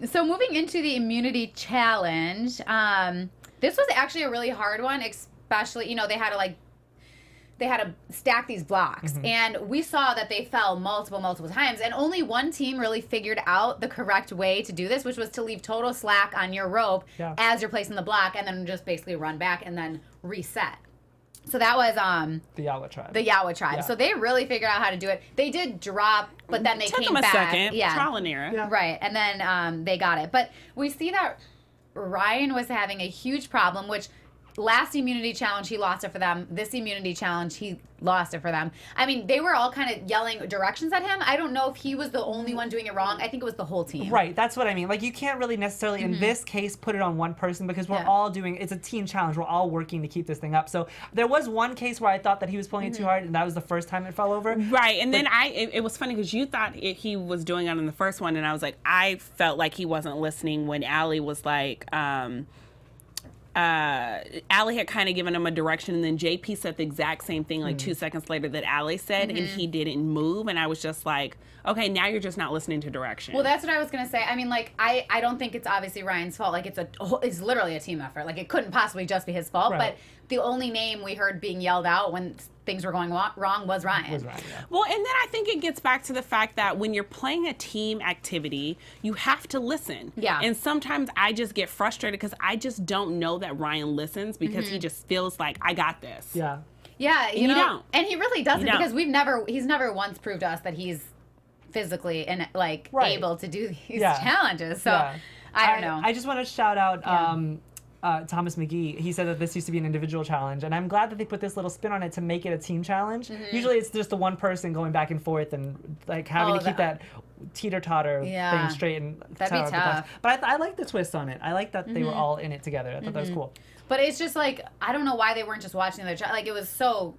Speaker 1: So moving into the immunity challenge, this was actually a really hard one, especially, you know, they had to stack these blocks. And we saw that they fell multiple times. And only one team really figured out the correct way to do this, which was to leave total slack on your rope as you're placing the block and then just basically run back and then reset. So that was
Speaker 3: the Yawa Tribe.
Speaker 1: The Yawa Tribe. Yeah. So they really figured out how to do it. They did drop, but then they came back.
Speaker 4: Took them a second. Yeah. Trial and error.
Speaker 1: Yeah. Right. And then they got it. But we see that Ryan was having a huge problem, which last immunity challenge, he lost it for them. This immunity challenge, he lost it for them. I mean, they were all kind of yelling directions at him. I don't know if he was the only one doing it wrong. I think it was the whole team.
Speaker 3: Right, that's what I mean. Like, you can't really necessarily, in this case, put it on one person because we're all doing, it's a team challenge. We're all working to keep this thing up. So there was one case where I thought that he was pulling it too hard, and that was the first time it fell over.
Speaker 4: Right, and then it was funny because you thought he was doing it on the first one, and I was like, I felt like he wasn't listening when Allie was like, Allie had kind of given him a direction, and then JP said the exact same thing like 2 seconds later that Allie said, and he didn't move, and I was just like, okay, now you're just not listening to direction.
Speaker 1: Well, that's what I was going to say. I mean, like, I don't think it's obviously Ryan's fault. Like, it's literally a team effort. Like, it couldn't possibly just be his fault, but the only name we heard being yelled out when things were going wrong was Ryan.
Speaker 4: Well, and then I think it gets back to the fact that when you're playing a team activity, you have to listen.
Speaker 1: Yeah.
Speaker 4: And sometimes I just get frustrated because I just don't know that Ryan listens because he just feels like, I got this.
Speaker 3: Yeah.
Speaker 1: Yeah, you know,
Speaker 4: don't.
Speaker 1: And he really doesn't because he's never once proved to us that he's physically and like able to do these challenges. So I don't know.
Speaker 3: I just want to shout out Thomas McGee. He said that this used to be an individual challenge, and I'm glad that they put this little spin on it to make it a team challenge. Usually it's just the one person going back and forth and like having to keep that teeter-totter thing straight. And
Speaker 1: that'd be tough.
Speaker 3: But I like the twist on it. I like that they were all in it together. I thought that was cool.
Speaker 1: But it's just like, I don't know why they weren't just watching the like it was so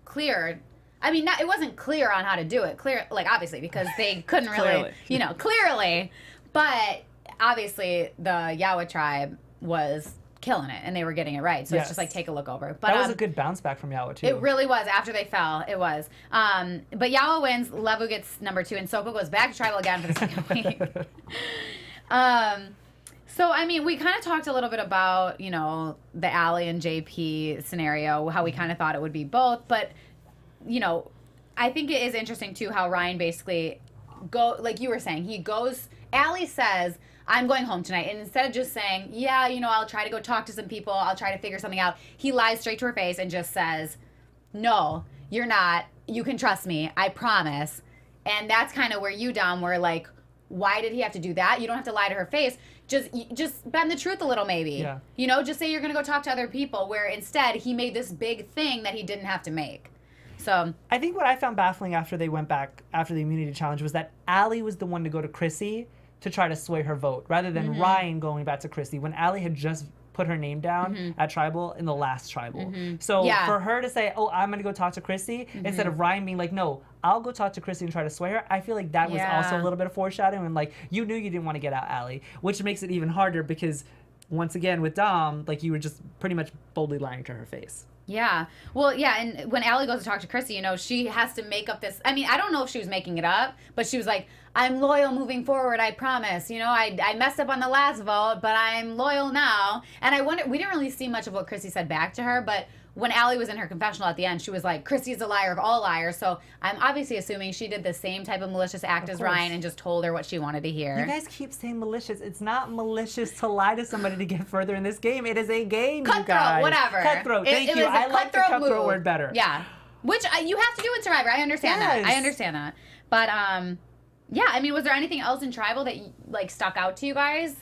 Speaker 1: clear. I mean, it wasn't clear on how to do it. Clear, like, obviously, because they couldn't really, you know, clearly. But obviously, the Yawa Tribe was killing it, and they were getting it right. So it's just like, take a look over. But
Speaker 3: that was a good bounce back from Yawa, too.
Speaker 1: It really was. After they fell, it was. But Yawa wins. Levu gets #2, and Soko goes back to tribal again for the second week. So, I mean, we kind of talked a little bit about, you know, the Allie and JP scenario, how we kind of thought it would be both. But, you know, I think it is interesting, too, how Ryan basically like you were saying, he goes, Allie says, I'm going home tonight. And instead of just saying, yeah, you know, I'll try to go talk to some people, I'll try to figure something out, he lies straight to her face and just says, no, you're not. You can trust me. I promise. And that's kind of where you, Dom, were like, why did he have to do that? You don't have to lie to her face. Just bend the truth a little, maybe.
Speaker 3: Yeah.
Speaker 1: You know, just say you're going to go talk to other people, where instead he made this big thing that he didn't have to make. So
Speaker 3: I think what I found baffling after they went back after the immunity challenge was that Allie was the one to go to Chrissy to try to sway her vote, rather than Ryan going back to Chrissy when Allie had just put her name down at Tribal in the last Tribal. So for her to say, oh, I'm going to go talk to Chrissy, instead of Ryan being like, no, I'll go talk to Chrissy and try to sway her. I feel like that was also a little bit of foreshadowing, and like you knew you didn't want to get out Allie, which makes it even harder because once again with Dom, like you were just pretty much boldly lying to her face.
Speaker 1: Yeah. Well, yeah, and when Allie goes to talk to Chrissy, you know, she has to make up this. I mean, I don't know if she was making it up, but she was like, I'm loyal moving forward, I promise. You know, I messed up on the last vote, but I'm loyal now. And I wonder, we didn't really see much of what Chrissy said back to her, but when Allie was in her confessional at the end, she was like, Chrissy's a liar of all liars. So I'm obviously assuming she did the same type of malicious act as Ryan and just told her what she wanted to hear.
Speaker 3: You guys keep saying malicious. It's not malicious to lie to somebody to get further in this game. It is a game, you guys.
Speaker 1: Cutthroat, whatever.
Speaker 3: Cutthroat, thank you. I like the cutthroat word better.
Speaker 1: Yeah. Which you have to do in Survivor. I understand that. I understand that. But, yeah, I mean, was there anything else in Tribal that, like, stuck out to you guys?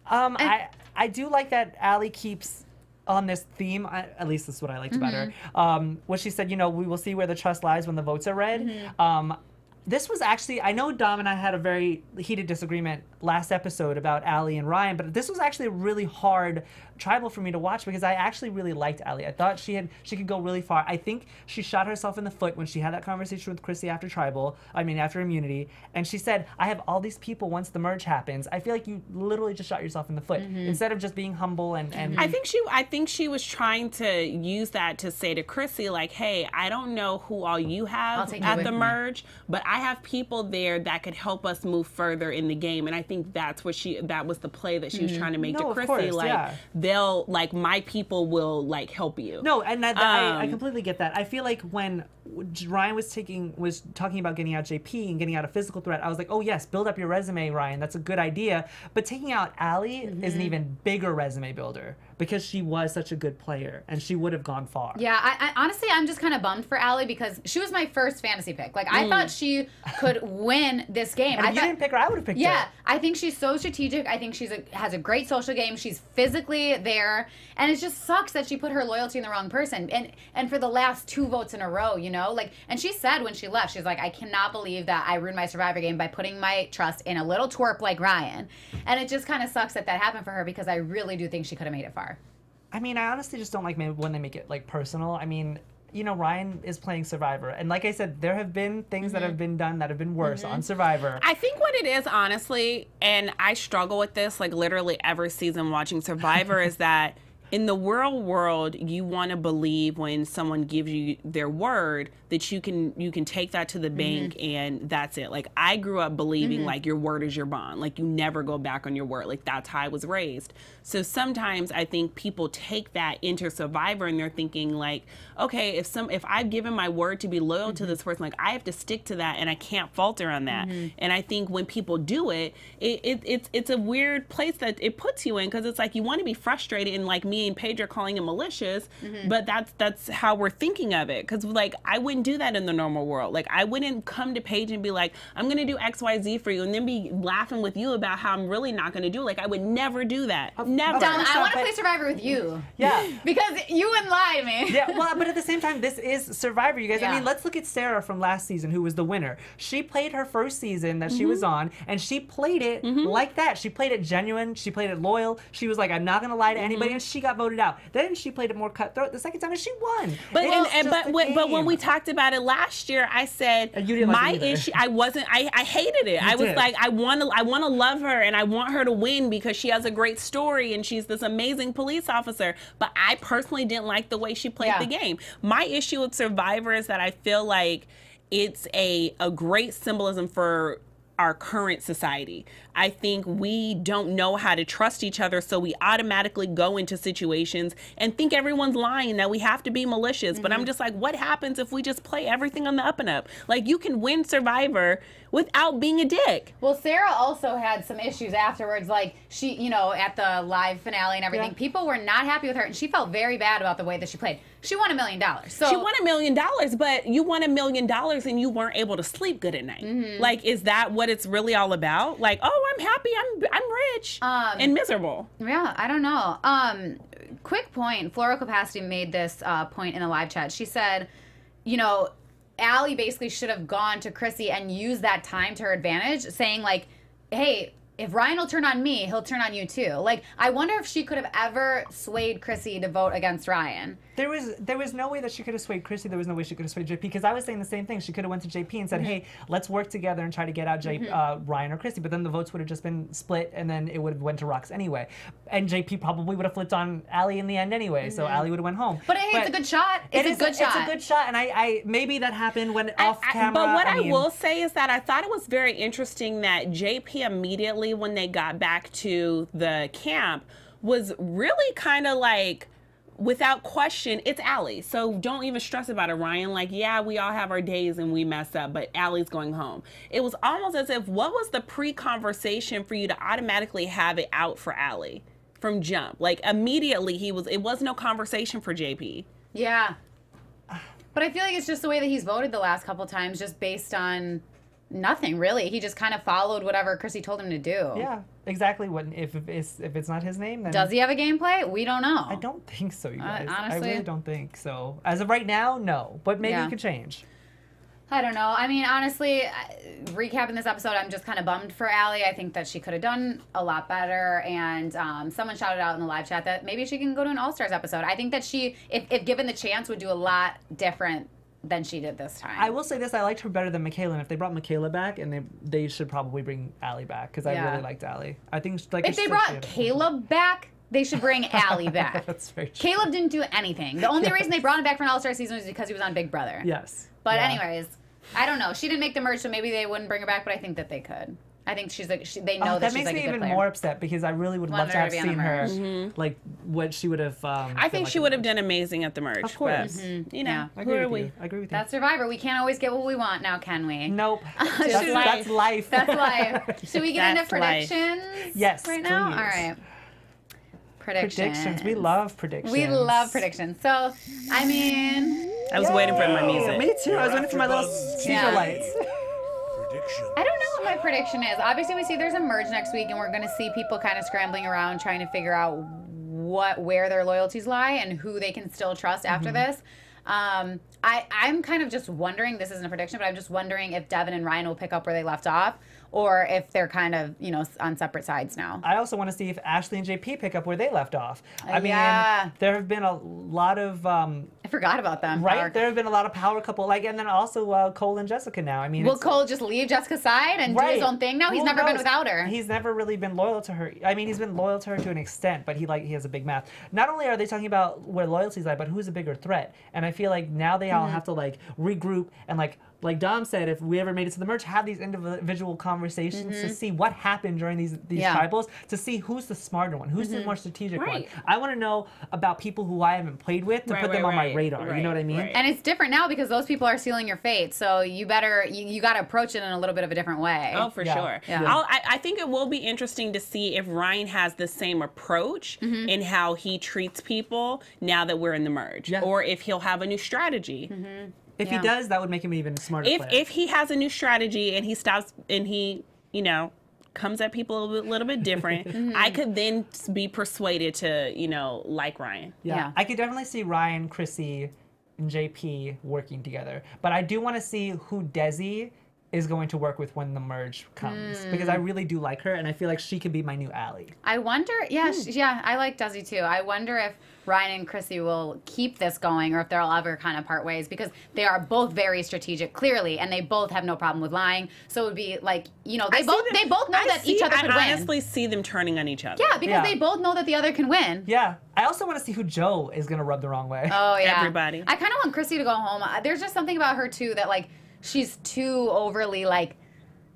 Speaker 3: I do like that Allie keeps on this theme, at least this is what I liked about her, what she said, you know, we will see where the trust lies when the votes are read. This was actually, I know Dom and I had a very heated disagreement last episode about Allie and Ryan, but this was actually a really hard Tribal for me to watch because I actually really liked Allie. I thought she could go really far. I think she shot herself in the foot when she had that conversation with Chrissy after after immunity, and she said, I have all these people once the merge happens. I feel like you literally just shot yourself in the foot instead of just being humble and
Speaker 4: I think she was trying to use that to say to Chrissy, like, hey, I don't know who all you have at the merge, but I have people there that could help us move further in the game. And I think that's what that was the play that she was trying to make to Chrissy. They'll, like, my people will, like, help you.
Speaker 3: No, and I completely get that. I feel like when Ryan was talking about getting out JP and getting out a physical threat, I was like, oh yes, build up your resume, Ryan. That's a good idea. But taking out Allie is an even bigger resume builder because she was such a good player and she would have gone far.
Speaker 1: Yeah, I honestly, I'm just kind of bummed for Allie because she was my first fantasy pick. Like, I thought she could win this game.
Speaker 3: And if you didn't pick her, I would have picked her.
Speaker 1: Yeah, I think she's so strategic. I think has a great social game. She's physically there. And it just sucks that she put her loyalty in the wrong person. And for the last 2 votes in a row, you know? Like, and she said when she left, she's like, I cannot believe that I ruined my Survivor game by putting my trust in a little twerp like Ryan. And it just kind of sucks that happened for her because I really do think she could have made it far.
Speaker 3: I mean, I honestly just don't like when they make it, like, personal. I mean, you know, Ryan is playing Survivor. And like I said, there have been things that have been done that have been worse on Survivor.
Speaker 4: I think what it is, honestly, and I struggle with this, like, literally every season watching Survivor, is that in the real world, you want to believe when someone gives you their word that you can take that to the bank and that's it. Like, I grew up believing like your word is your bond. Like, you never go back on your word. Like, that's how I was raised. So sometimes I think people take that into Survivor and they're thinking like, okay, if I've given my word to be loyal to this person, like, I have to stick to that and I can't falter on that. And I think when people do it, it's a weird place that it puts you in because it's like you want to be frustrated and like me and Paige are calling it malicious, but that's how we're thinking of it. Because like I wouldn't do that in the normal world. Like, I wouldn't come to Paige and be like, I'm gonna do XYZ for you, and then be laughing with you about how I'm really not gonna do it. Like, I would never do that. Never.
Speaker 1: Dom, I want to play Survivor with you.
Speaker 3: Yeah.
Speaker 1: Because you wouldn't lie to me.
Speaker 3: Yeah, well, but at the same time, this is Survivor, you guys. I mean, let's look at Sarah from last season, who was the winner. She played her first season that she was on, and she played it like that. She played it genuine. She played it loyal. She was like, I'm not gonna lie to anybody, and she got voted out. Then she played it more cutthroat the second time, and she won.
Speaker 4: But when we talked about it last year, I said my issue. I hated it. I was like, I want to love her, and I want her to win because she has a great story, and she's this amazing police officer. But I personally didn't like the way she played the game. My issue with Survivor is that I feel like it's a great symbolism for our current society. I think we don't know how to trust each other, so we automatically go into situations and think everyone's lying, that we have to be malicious. But I'm just like, what happens if we just play everything on the up and up? Like, you can win Survivor without being a dick.
Speaker 1: Well, Sarah also had some issues afterwards, like she, you know, at the live finale and everything, people were not happy with her, and she felt very bad about the way that she played. She won $1 million. So
Speaker 4: she won $1 million, but you won $1 million and you weren't able to sleep good at night. Like, is that what it's really all about? Like, oh, I'm happy, I'm rich and miserable.
Speaker 1: Yeah, I don't know. Quick point, Floral Capacity made this point in the live chat. She said, you know, Allie basically should have gone to Chrissy and used that time to her advantage, saying like, hey, if Ryan will turn on me, he'll turn on you too. Like, I wonder if she could have ever swayed Chrissy to vote against Ryan.
Speaker 3: There was no way that she could have swayed Chrissy. There was no way she could have swayed JP, because I was saying the same thing. She could have went to JP and said, hey, let's work together and try to get out Ryan or Chrissy. But then the votes would have just been split, and then it would have went to Rox anyway. And JP probably would have flipped on Allie in the end anyway, so Allie would have went home.
Speaker 1: But hey, it's a good shot. It's a good shot.
Speaker 3: It's a good shot, and I maybe that happened when off camera.
Speaker 4: But what I will say is that I thought it was very interesting that JP immediately, when they got back to the camp, was really kind of like, without question, it's Allie. So don't even stress about it, Ryan. Like, yeah, we all have our days and we mess up, but Allie's going home. It was almost as if, what was the pre-conversation for you to automatically have it out for Allie from jump? Like, immediately it was no conversation for JP.
Speaker 1: Yeah. But I feel like it's just the way that he's voted the last couple times, just based on nothing, really. He just kind of followed whatever Chrissy told him to do.
Speaker 3: Yeah, exactly. If it's not his name, then...
Speaker 1: Does he have a gameplay? We don't know.
Speaker 3: I don't think so, you guys.
Speaker 1: Honestly,
Speaker 3: I really don't think so. As of right now, no. But maybe it could change.
Speaker 1: I don't know. I mean, honestly, recapping this episode, I'm just kind of bummed for Allie. I think that she could have done a lot better. And someone shouted out in the live chat that maybe she can go to an All-Stars episode. I think that she, if given the chance, would do a lot different than she did this time.
Speaker 3: I will say this, I liked her better than Michaela, and if they brought Michaela back, and they should probably bring Allie back, because I really liked Allie. I think, like,
Speaker 1: if they brought Caleb back, they should bring Allie back.
Speaker 3: That's very true.
Speaker 1: Caleb didn't do anything. The only reason they brought him back for an All-Star season was because he was on Big Brother.
Speaker 3: Yes.
Speaker 1: But anyways, I don't know. She didn't make the merge, so maybe they wouldn't bring her back, but I think that they could. I think she's like, they know that she's like a good player. That makes me even
Speaker 3: more upset, because I really would love to have seen her, like, what she would have.
Speaker 4: I think she would have done amazing at the merge.
Speaker 3: Of course.
Speaker 4: But, you know,
Speaker 3: who are we? I agree with you.
Speaker 1: That's Survivor. We can't always get what we want now, can we?
Speaker 3: Nope. That's life.
Speaker 1: That's life. Should we get into predictions?
Speaker 3: Yes,
Speaker 1: right now?
Speaker 3: please.
Speaker 1: All right. Predictions.
Speaker 3: We love predictions.
Speaker 1: We love predictions. So, I mean...
Speaker 4: I was waiting for my music.
Speaker 3: Me too. I was waiting for my little Caesar lights.
Speaker 1: I don't know what my prediction is. Obviously, we see there's a merge next week, and we're going to see people kind of scrambling around trying to figure out where their loyalties lie and who they can still trust after this. I'm kind of just wondering, this isn't a prediction, but I'm just wondering if Devin and Ryan will pick up where they left off, or if they're kind of, you know, on separate sides now.
Speaker 3: I also want to see if Ashley and JP pick up where they left off. I mean, there have been a lot of...
Speaker 1: I forgot about them.
Speaker 3: Right? There have been a lot of power couple, like, and then also Cole and Jessica now. I mean,
Speaker 1: will Cole just leave Jessica's side and do his own thing now? He's never been without her.
Speaker 3: He's never really been loyal to her. I mean, he's been loyal to her to an extent, but he has a big mouth. Not only are they talking about where loyalties lie, but who's a bigger threat? And I feel like now they all have to, like, regroup and, like Dom said, if we ever made it to the merge, have these individual conversations to see what happened during these tribals, to see who's the smarter one, who's the more strategic one. I want to know about people who I haven't played with to put them on my radar. You know what I mean?
Speaker 1: And it's different now because those people are sealing your fate. So you better, you got to approach it in a little bit of a different way.
Speaker 4: Oh, for sure. Yeah. I think it will be interesting to see if Ryan has the same approach in how he treats people now that we're in the merge, or if he'll have a new strategy.
Speaker 3: If he does, that would make him even smarter.
Speaker 4: If he has a new strategy and he stops and he, you know, comes at people a little bit different, I could then be persuaded to, you know, like Ryan.
Speaker 3: Yeah. I could definitely see Ryan, Chrissy, and JP working together. But I do want to see who Desi is going to work with when the merge comes, because I really do like her, and I feel like she could be my new ally.
Speaker 1: I wonder, I like Desi too. I wonder if Ryan and Chrissy will keep this going, or if they'll ever kind of part ways, because they are both very strategic, clearly, and they both have no problem with lying. So it would be like, you know, they both know that each other could win.
Speaker 4: I honestly see them turning on each other.
Speaker 1: Yeah, because they both know that the other can win.
Speaker 3: Yeah. I also want to see who Joe is going to rub the wrong way.
Speaker 1: Oh, yeah.
Speaker 4: Everybody.
Speaker 1: I kind of want Chrissy to go home. There's just something about her, too, that, like, she's too overly, like,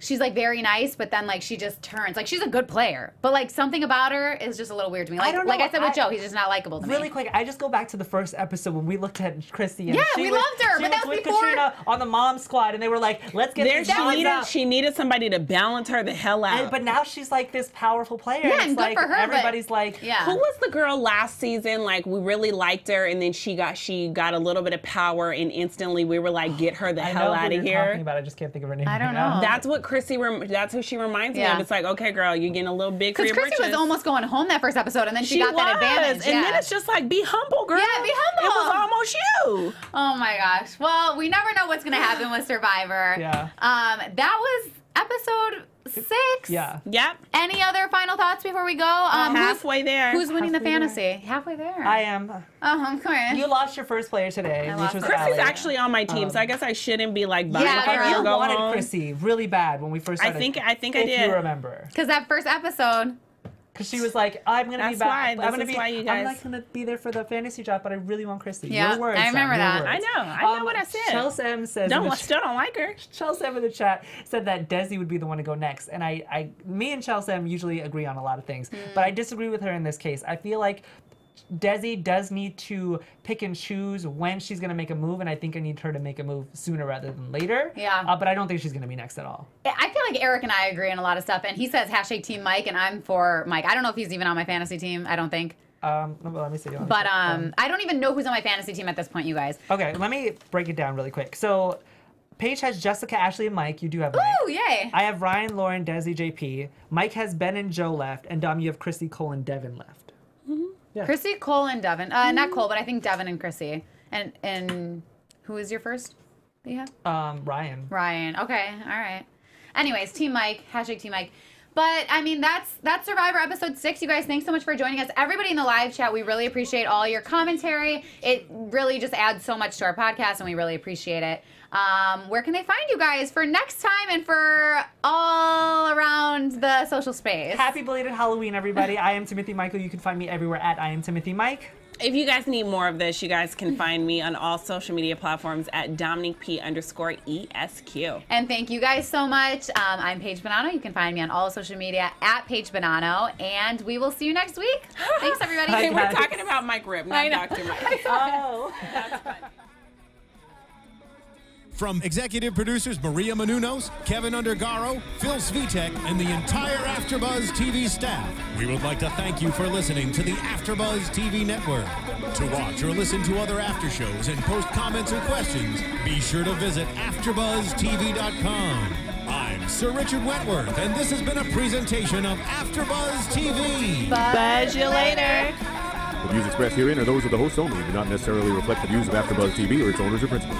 Speaker 1: she's, like, very nice, but then, like, she just turns. Like, she's a good player, but, like, something about her is just a little weird to me. Like, I said with Joe, he's just not likable to me.
Speaker 3: Really quick, I just go back to the first episode when we looked at Chrissy. And
Speaker 1: we loved her, but that was
Speaker 3: with
Speaker 1: before.
Speaker 3: Katrina on the mom squad, and they were like, let's get this out.
Speaker 4: She needed somebody to balance her the hell out.
Speaker 3: But now she's, like, this powerful player.
Speaker 1: Yeah, and good for her.
Speaker 3: Everybody's like,
Speaker 4: who was the girl last season? Like, we really liked her, and then she got a little bit of power, and instantly we were like, get her the hell out of here.
Speaker 3: Talking about, I just can't think of her name.
Speaker 1: I don't know.
Speaker 4: That's what Chrissy. That's who she reminds me of. It's like, okay, girl, you're getting a little big for your britches.
Speaker 1: Because Chrissy was almost going home that first episode, and then she got that advantage.
Speaker 4: And then it's just like, be humble, girl.
Speaker 1: Yeah, be humble.
Speaker 4: It was almost you.
Speaker 1: Oh my gosh. Well, we never know what's going to happen with Survivor.
Speaker 3: Yeah.
Speaker 1: That was episode 6.
Speaker 3: Yeah.
Speaker 4: Yep.
Speaker 1: Any other final thoughts before we go?
Speaker 4: Halfway there.
Speaker 1: Who's winning the
Speaker 3: Halfway
Speaker 1: fantasy? Halfway there.
Speaker 3: I am.
Speaker 1: Oh, okay.
Speaker 3: You lost your first player today, which was
Speaker 4: Chrissy's
Speaker 3: Allie.
Speaker 4: actually on my team, so I guess I shouldn't be like buying
Speaker 1: Yeah,
Speaker 4: her
Speaker 3: And
Speaker 4: to
Speaker 3: you
Speaker 4: go
Speaker 3: wanted
Speaker 4: home.
Speaker 3: Chrissy really bad when we first started.
Speaker 4: I think I
Speaker 3: if
Speaker 4: did.
Speaker 3: you remember.
Speaker 1: Because that first episode.
Speaker 3: Because she was like, I'm gonna be
Speaker 4: That's
Speaker 3: back.
Speaker 4: why. This is why you
Speaker 3: I'm
Speaker 4: guys-
Speaker 3: not gonna be there for the fantasy draft, but I really want Chrissy.
Speaker 1: Yeah,
Speaker 3: Your words.
Speaker 1: I remember
Speaker 3: Sam, your
Speaker 1: that.
Speaker 3: words.
Speaker 4: I know what I said.
Speaker 3: Chelsea M says
Speaker 4: Still don't like her.
Speaker 3: Chelsea M in the chat said that Desi would be the one to go next, and me and Chelsea M usually agree on a lot of things, but I disagree with her in this case. I feel like Desi does need to pick and choose when she's going to make a move, and I think I need her to make a move sooner rather than later.
Speaker 1: Yeah.
Speaker 3: But I don't think she's going to be next at all.
Speaker 1: I feel like Eric and I agree on a lot of stuff, and he says hashtag Team Mike, and I'm for Mike. I don't know if he's even on my fantasy team. I don't think.
Speaker 3: Well, let me see.
Speaker 1: But I don't even know who's on my fantasy team at this point, you guys.
Speaker 3: Okay, let me break it down really quick. So Paige has Jessica, Ashley, and Mike. You do have Mike.
Speaker 1: Ooh, yay.
Speaker 3: I have Ryan, Lauren, Desi, JP. Mike has Ben and Joe left, and Dom, you have Chrissy, Cole, and Devin left. Yeah.
Speaker 1: Chrissy, Cole, and Devin. Not Cole, but I think Devin and Chrissy. And who is your first that you have?
Speaker 3: Ryan.
Speaker 1: Ryan. Okay, all right. Anyways, Team Mike, hashtag Team Mike. But, I mean, that's Survivor Episode 6. You guys, thanks so much for joining us. Everybody in the live chat, we really appreciate all your commentary. It really just adds so much to our podcast, and we really appreciate it. Where can they find you guys for next time and for all around the social space?
Speaker 3: Happy belated Halloween, everybody. I am Timothy Michael. You can find me everywhere at I am Timothy Mike.
Speaker 4: If you guys need more of this, you guys can find me on all social media platforms at DominiqueP_ESQ.
Speaker 1: And thank you guys so much. I'm Paige Bonanno. You can find me on all social media at Paige Bonanno. And we will see you next week. Thanks, everybody.
Speaker 3: Bye,
Speaker 4: We're
Speaker 3: guys.
Speaker 4: talking about Mike Rip, not Dr. Mike.
Speaker 3: Oh.
Speaker 4: That's fun.
Speaker 2: From executive producers Maria Menounos, Kevin Undergaro, Phil Svitek, and the entire AfterBuzz TV staff, we would like to thank you for listening to the AfterBuzz TV network. To watch or listen to other after shows and post comments or questions, be sure to visit AfterBuzzTV.com. I'm Sir Richard Wentworth, and this has been a presentation of AfterBuzz TV.
Speaker 4: Buzz you later.
Speaker 5: The views expressed herein are those of the hosts only and do not necessarily reflect the views of AfterBuzz TV or its owners or principals.